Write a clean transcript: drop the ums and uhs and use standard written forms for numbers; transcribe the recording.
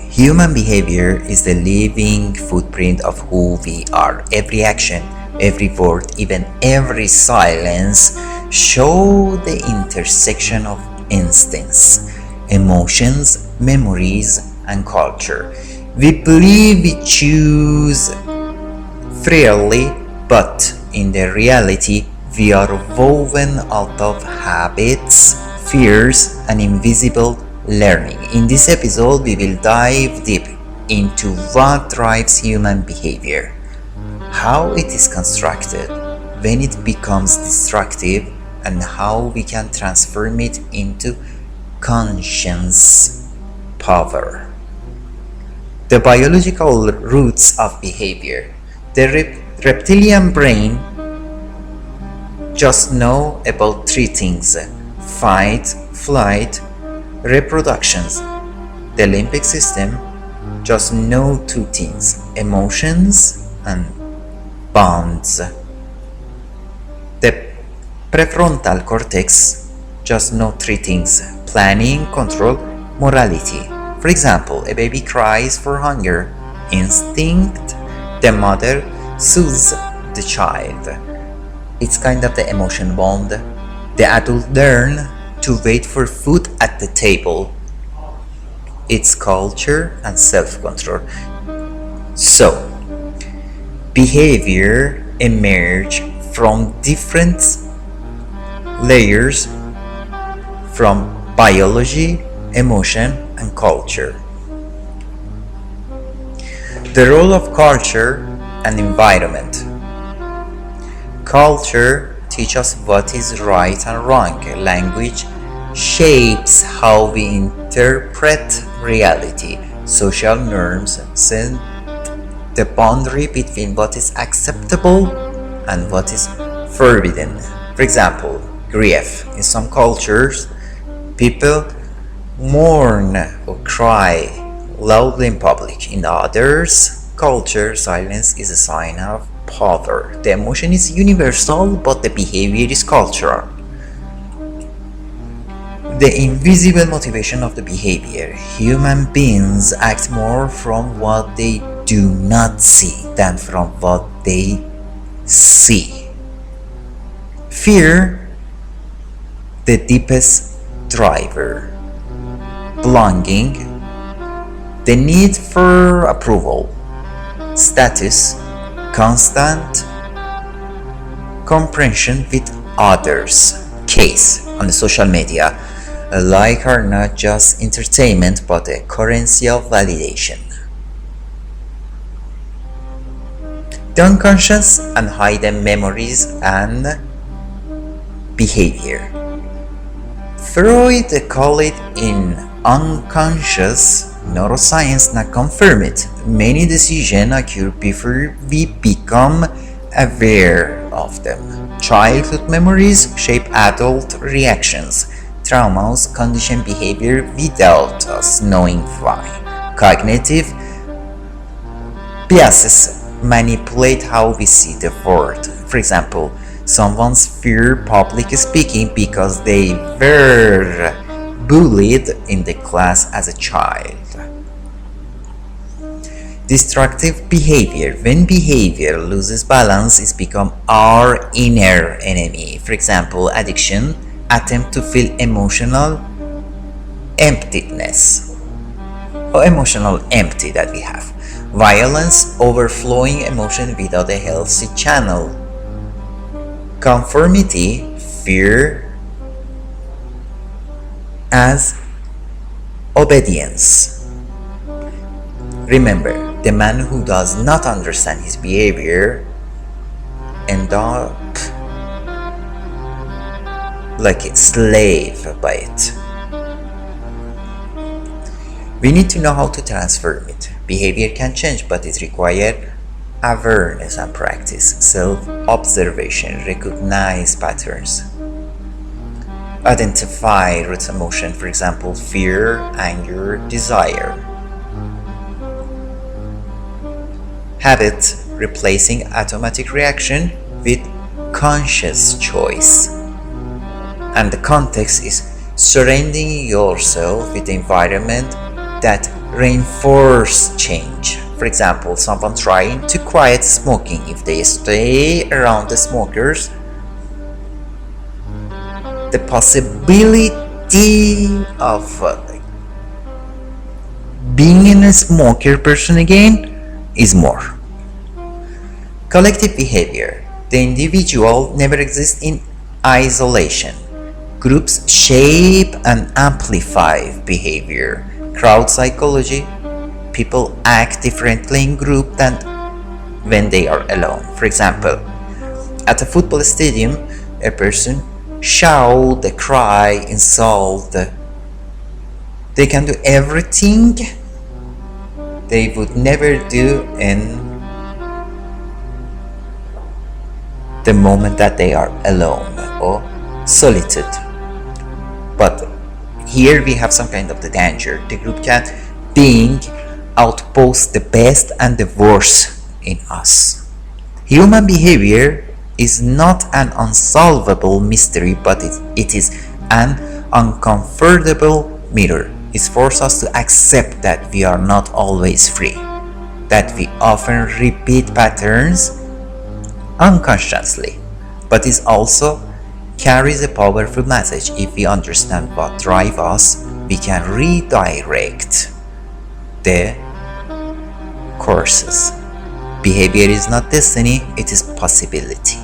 Human behavior is the living footprint of who we are. Every action, every word, even every silence show the intersection of instincts, emotions, memories, and culture. We believe we choose freely, but in the reality, we are woven out of habits, fears, and invisible learning. In this episode, we will dive deep into what drives human behavior, how it is constructed, when it becomes destructive, and how we can transform it into conscious power. The biological roots of behavior. The reptilian brain just know about three things: fight, flight, reproductions. The limbic system just know two things: emotions and bonds. The prefrontal cortex just know three things: planning, control, morality. For example, a baby cries for hunger. Instinct, the mother soothes the child. It's kind of the emotion bond. The adult learn to wait for food at the table. It's culture and self-control. So, behavior emerge from different layers, from biology, emotion, and culture. The role of culture and environment. Culture teaches us what is right and wrong. Language shapes how we interpret reality. Social norms set the boundary between what is acceptable and what is forbidden. For example, grief. In some cultures, people mourn or cry loudly in public. In others cultures, silence is a sign of power. The emotion is universal, but the behavior is cultural. The invisible motivation of the behavior. Human beings act more from what they do not see than from what they see. Fear, the deepest driver. Belonging, the need for approval. Status, constant comprehension with others. Case on the social media. A like are not just entertainment but a currency of validation. The unconscious and hidden memories and behavior. Freud called it in unconscious. Neuroscience not confirm it. Many decisions occur before we become aware of them. Childhood memories shape adult reactions. Traumas condition behavior without us knowing why. Cognitive biases manipulate how we see the world. For example, someone's fear public speaking because they were bullied in the class as a child. Destructive behavior. When behavior loses balance, it becomes our inner enemy. For example, addiction, attempt to fill emotional emptiness or emotional empty that we have. Violence, overflowing emotion without a healthy channel. Conformity, fear as obedience. Remember, the man who does not understand his behavior ends up like a slave by it. We need to know how to transform it. Behavior can change, but it requires awareness and practice, self-observation, recognize patterns, identify root emotion, for example, fear, anger, desire. Habit, replacing automatic reaction with conscious choice. And the context is surrounding yourself with the environment that reinforce change. For example, someone trying to quiet smoking, if they stay around the smokers, the possibility of being a smoker person again is more. Collective behavior. The individual never exists in isolation. Groups shape and amplify behavior. Crowd psychology. People act differently in group than when they are alone. For example, at a football stadium, a person shout, cry, insult. They can do everything they would never do in the moment that they are alone or solitude. But here we have some kind of the danger. The group can being outpost the best and the worst in us. Human behavior is not an unsolvable mystery, but it is an uncomfortable mirror. It forces us to accept that we are not always free, that we often repeat patterns unconsciously, but it also carries a powerful message. If we understand what drives us, we can redirect the courses. Behavior is not destiny, it is possibility.